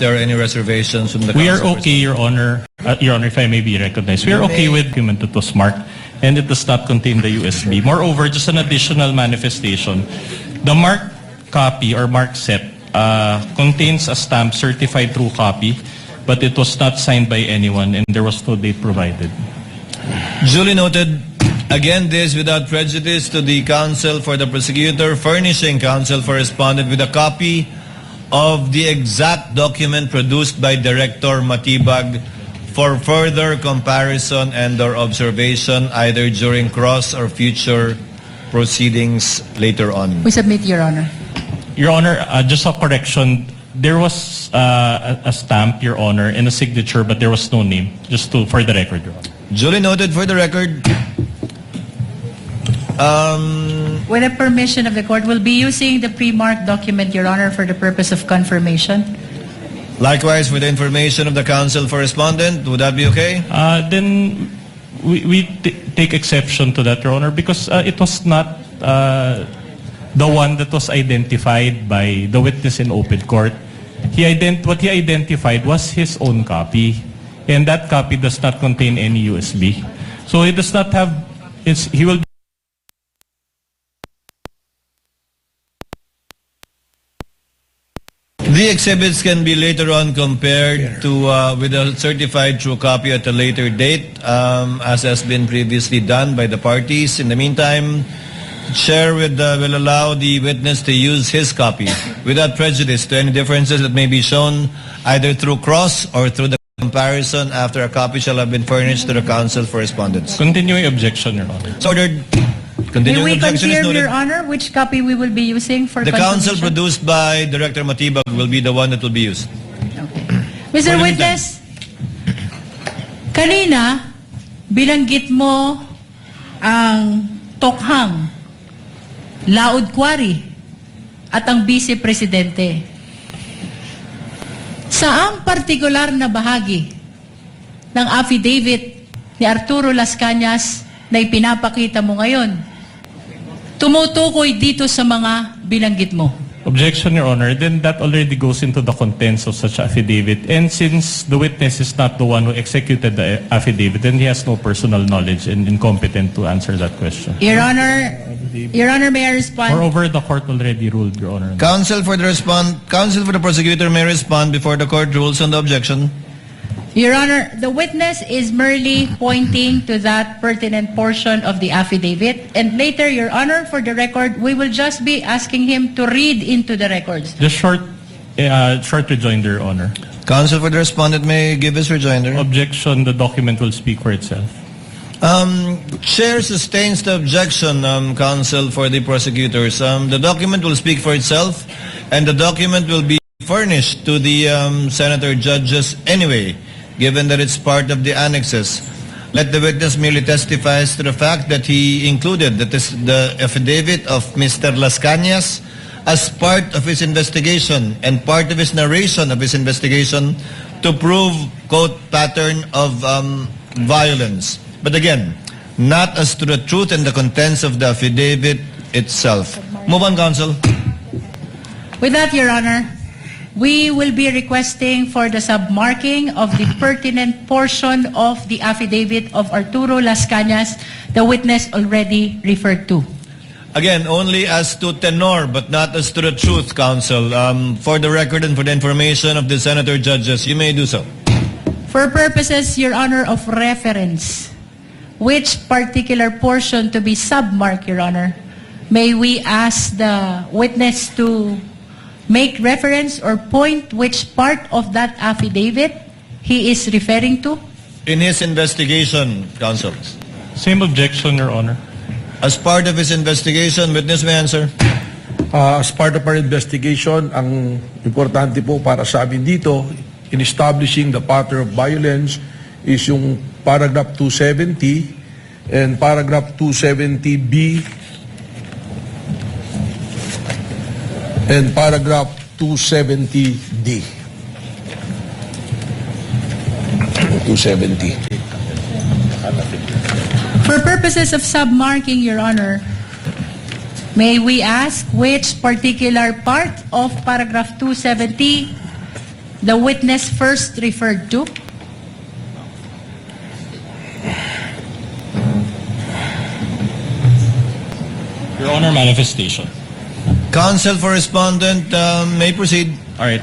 there are any reservations from the We are council? okay, Your Honor. Your Honor, if I may be recognized, we are okay with the document that was marked, and it does not contain the USB. Moreover, just an additional manifestation, the marked copy or marked set contains a stamp certified true copy, but it was not signed by anyone, and there was no date provided. Duly noted. Again, this without prejudice to the counsel for the prosecutor, furnishing counsel for respondent with a copy of the exact document produced by Director Matibag for further comparison and or observation either during cross or future proceedings later on. We submit, Your Honor. Your Honor, just a correction. There was a stamp, Your Honor, and a signature, but there was no name. Just for the record, Your Honor. Duly noted for the record. With the permission of the court, we'll be using the pre-marked document, Your Honor, for the purpose of confirmation. Likewise, for the information of the counsel for respondent, would that be okay? Then we take exception to that, Your Honor, because it was not the one that was identified by the witness in open court. What he identified was his own copy, and that copy does not contain any USB. So he does not have. He will. The exhibits can be later on compared to with a certified true copy at a later date, as has been previously done by the parties. In the meantime, Chair will allow the witness to use his copy without prejudice to any differences that may be shown either through cross or through the comparison after a copy shall have been furnished to the counsel for respondents. Continuing objection, Your Honor. So ordered. May we Objection is confirm, noted. Your Honor, which copy we will be using for The counsel confirmation? produced by Director Matibag will be the one that will be used. Okay. Mr. Witness, kanina, bilanggit mo ang Tokhang, Laod Quarry, at ang Vice Presidente. Saang partikular na bahagi ng affidavit ni Arturo Las Cañas na ipinapakita mo ngayon tumutukoy dito sa mga binanggit mo? Objection, Your Honor. Then that already goes into the contents of such affidavit. And since the witness is not the one who executed the affidavit, then he has no personal knowledge and incompetent to answer that question. Your Honor, may I respond? Moreover, the court already ruled, Your Honor. Counsel for the prosecutor may respond before the court rules on the objection. Your Honor, the witness is merely pointing to that pertinent portion of the affidavit. And later, Your Honor, for the record, we will just be asking him to read into the records. Just short rejoinder, Your Honor. Counsel for the respondent may give his rejoinder. Objection, the document will speak for itself. Chair sustains the objection, counsel for the prosecutors. The document will speak for itself, and the document will be furnished to the senator judges anyway, given that it's part of the annexes. Let the witness merely testifies to the fact that he included the affidavit of Mr. Las Cañas as part of his investigation and part of his narration of his investigation to prove, quote, pattern of violence. But again, not as to the truth and the contents of the affidavit itself. Move on, counsel. With that, Your Honor, we will be requesting for the submarking of the pertinent portion of the affidavit of Arturo Las Cañas, the witness already referred to. Again, only as to tenor, but not as to the truth, counsel. For the record and for the information of the senator judges, you may do so. For purposes, Your Honor, of reference, which particular portion to be submarked, Your Honor? May we ask the witness to make reference or point which part of that affidavit he is referring to? In his investigation, counsel. Same objection, Your Honor. As part of his investigation, witness may answer. As part of our investigation, ang importante po para sa amin dito, in establishing the pattern of violence, is yung paragraph 270 and paragraph 270B and paragraph 270D. 270. For purposes of submarking, Your Honor, may we ask which particular part of paragraph 270 the witness first referred to? Your Honor, manifestation. Counsel for respondent may proceed. All right.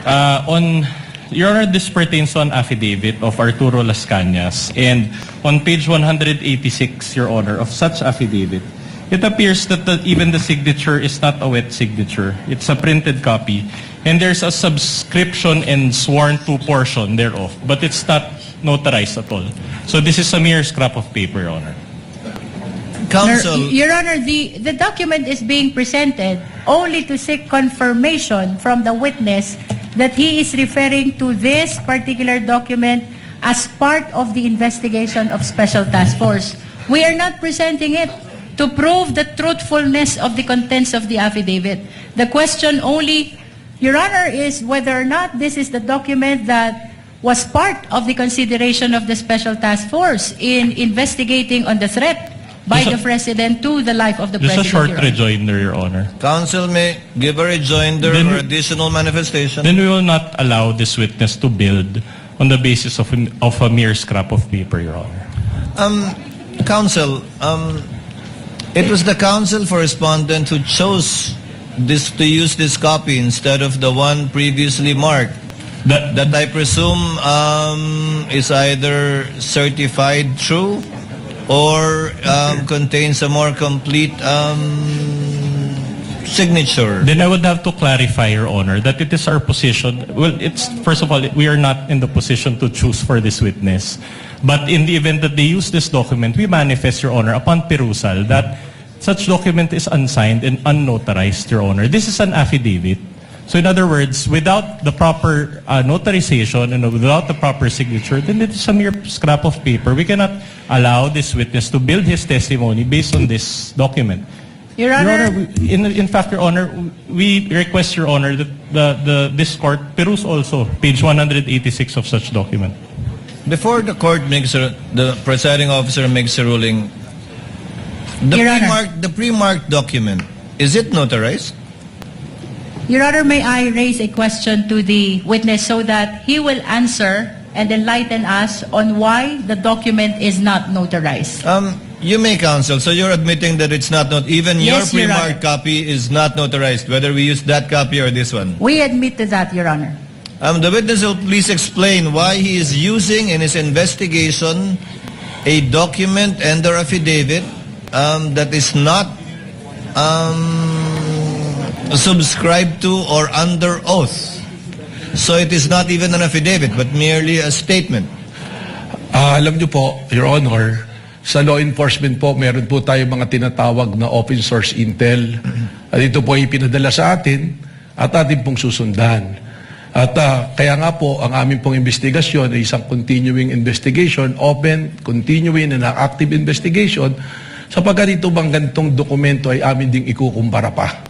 Your Honor, this pertains to an affidavit of Arturo Las Cañas. And on page 186, Your Honor, of such affidavit, it appears that even the signature is not a wet signature. It's a printed copy. And there's a subscription and sworn to portion thereof. But it's not notarized at all. So this is a mere scrap of paper, Your Honor. Counsel, Your Honor, the document is being presented only to seek confirmation from the witness that he is referring to this particular document as part of the investigation of Special Task Force. We are not presenting it to prove the truthfulness of the contents of the affidavit. The question only, Your Honor, is whether or not this is the document that was part of the consideration of the Special Task Force in investigating on the threat by the President to the life of the Just President. a short Your Honor. rejoinder, Your Honor. counsel may give a rejoinder Then- or additional manifestation. Then we will not allow this witness to build on the basis of a mere scrap of paper, Your Honor. Counsel, it was the counsel for respondent who chose to use this copy instead of the one previously marked. That I presume is either certified true or contains a more complete signature. Then I would have to clarify, Your Honor, that it is our position. Well, it's first of all, we are not in the position to choose for this witness. But in the event that they use this document, we manifest, Your Honor, upon perusal that such document is unsigned and unnotarized, Your Honor. This is an affidavit. So in other words, without the proper notarization and without the proper signature, then it is a mere scrap of paper. We cannot allow this witness to build his testimony based on this document. Your Your Honor, Honor, in fact, Your Honor, we request, Your Honor, that this court peruse also page 186 of such document. Before the court the presiding officer makes a ruling, Your Honor. the pre-marked document, is it notarized? Your Honor, may I raise a question to the witness so that he will answer and enlighten us on why the document is not notarized? You may, counsel. So you're admitting that it's not even Yes, your Your pre-marked copy is not notarized, whether we use that copy or this one. We admit to that, Your Honor. The witness will please explain why he is using in his investigation a document and or affidavit that is not subscribed to or under oath. So it is not even an affidavit but merely a statement. Alam niyo po, Your Honor, sa law enforcement po, meron po tayo mga tinatawag na open source intel. At ito po ay pinadala sa atin at atin pong susundan. At kaya nga po, ang aming pong investigasyon ay isang continuing investigation, open, continuing and active investigation, sapagkat ito bang ganitong dokumento ay amin ding ikukumpara pa.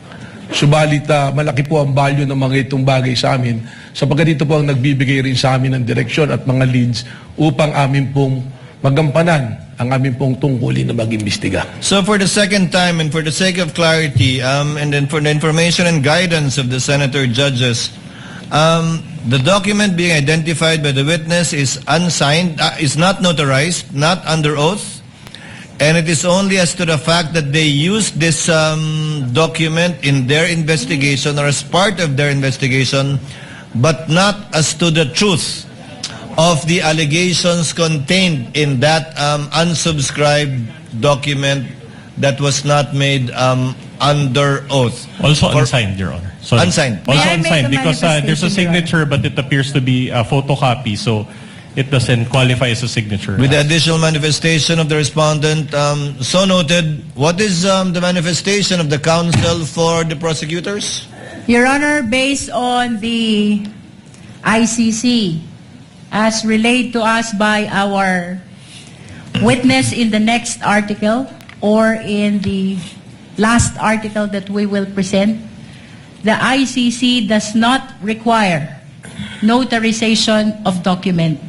Subalit malaki po ang value ng mga itong bagay sa amin sapagkat ito po ang nagbibigay rin sa amin ng direksyon at mga leads upang amin pong magampanan ang amin pong tungkulin na mag-imbestiga. So for the second time and for the sake of clarity and then for the information and guidance of the senator judges, the document being identified by the witness is unsigned, is not notarized, not under oath, and it is only as to the fact that they used this document in their investigation or as part of their investigation, but not as to the truth of the allegations contained in that unsubscribed document that was not made under oath. Also unsigned, Your Honor. Sorry. Unsigned. Also May I make unsigned a because there's a manifestation, Your Honor? signature but it appears to be a photocopy, so it doesn't qualify as a signature. With the additional manifestation of the respondent, so noted, what is the manifestation of the counsel for the prosecutors? Your Honor, based on the ICC, as relayed to us by our witness in the next article or in the last article that we will present, the ICC does not require notarization of document.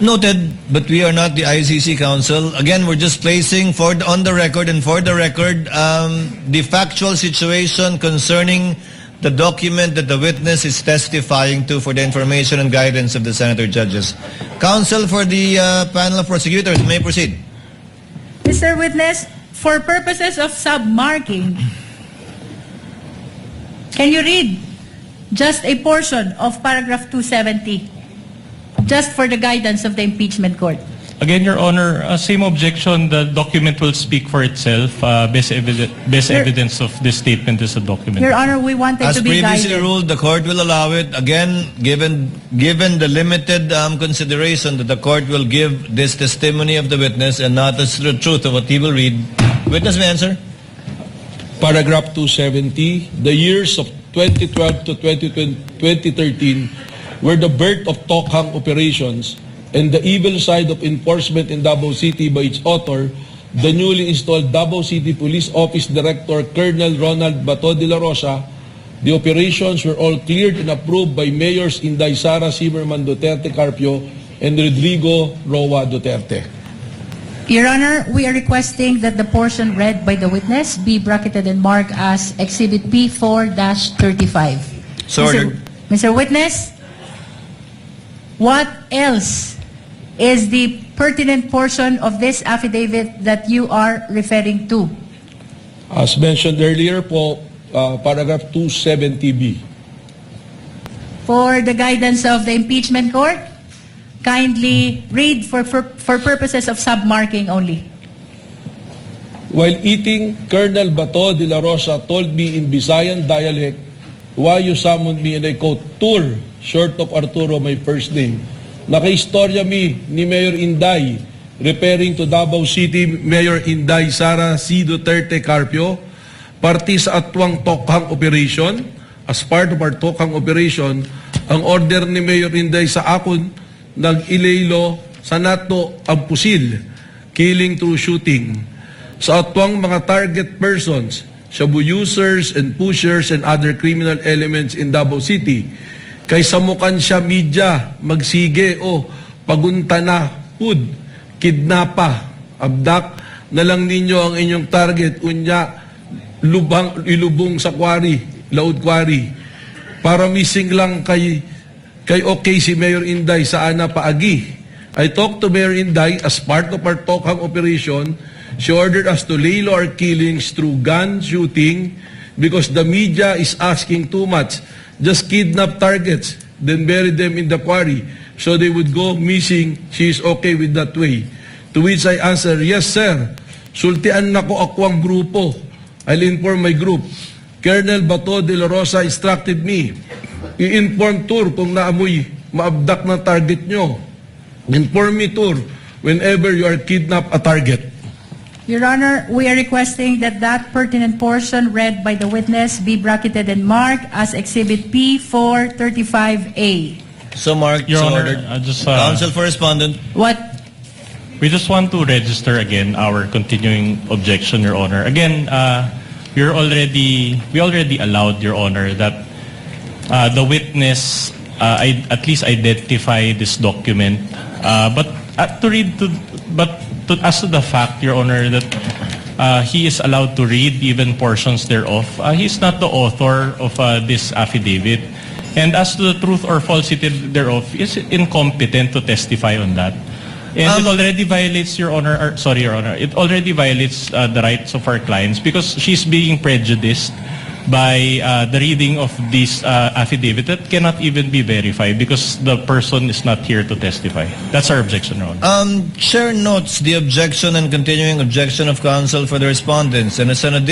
Noted, but we are not the ICC counsel. Again, we're just placing on the record and for the record the factual situation concerning the document that the witness is testifying to for the information and guidance of the senator judges. Counsel for the panel of prosecutors, may proceed. Mr. Witness, for purposes of submarking, can you read just a portion of paragraph 270, just for the guidance of the impeachment court? Again, Your Honor, same objection. The document will speak for itself. Best evidence of this statement is a document. Your Honor, we wanted As to be previously guided. ruled, the court will allow it. Again, given the limited consideration that the court will give this testimony of the witness and not the truth of what he will read, witness may answer. Paragraph 270, the years of 2012 to 2013 were the birth of Tokhang operations and the evil side of enforcement in Davao City by its author, the newly installed Davao City Police Office Director Colonel Ronald Bato de la Rosa. The operations were all cleared and approved by Mayors Inday Sara Zimmerman Duterte Carpio and Rodrigo Roa Duterte. Your Honor, we are requesting that the portion read by the witness be bracketed and marked as Exhibit P4-35. So ordered. Mr. Witness, what else is the pertinent portion of this affidavit that you are referring to? As mentioned earlier po, paragraph 270B. For the guidance of the impeachment court, kindly read for purposes of submarking only. While eating, Colonel Bato de la Rosa told me in Visayan dialect why you summoned me, and I quote, Tur, short of Arturo, my first name. Nakaistorya mi ni Mayor Inday, referring to Davao City Mayor Inday Sara C. Duterte Carpio, party sa atwang Tokhang operation. As part of our Tokhang operation, ang order ni Mayor Inday sa akon, nag-ilaylo sa nato ang pusil, killing through shooting. Sa atwang mga target persons, shabu users and pushers and other criminal elements in Davao City, kay samukan siya media, magsige o pagunta na, pud, kidnapa, abdak, na lang ninyo ang inyong target, unya, ilubong sa quarry, laod quarry. Para missing lang kay okay si Mayor Inday sa ana paagi. I talked to Mayor Inday as part of our Tokhang operation. She ordered us to lay low our killings through gun shooting because the media is asking too much. Just kidnap targets, then bury them in the quarry so they would go missing. She is okay with that way. To which I answer, yes sir, sultian na ko akwang grupo. I'll inform my group. Colonel Bato de la Rosa instructed me, i-inform Tur kung naamoy maabdak na target nyo. Inform me Tur whenever you are kidnap a target. Your Honor, we are requesting that that pertinent portion read by the witness be bracketed and marked as Exhibit P435A. So marked, Your so Honor, ordered. just, Counsel for respondent. What? we just want to register again our continuing objection, Your Honor. Again, we already allowed, Your Honor, that the witness at least identify this document, but as to the fact, Your Honor, that he is allowed to read even portions thereof, he's not the author of this affidavit. And as to the truth or falsity thereof, is incompetent to testify on that. And it already violates, Your Honor, it already violates the rights of our clients because she's being prejudiced by the reading of this affidavit that cannot even be verified because the person is not here to testify. That's our objection, Your Honor. Chair notes the objection and continuing objection of counsel for the respondents, and as an addition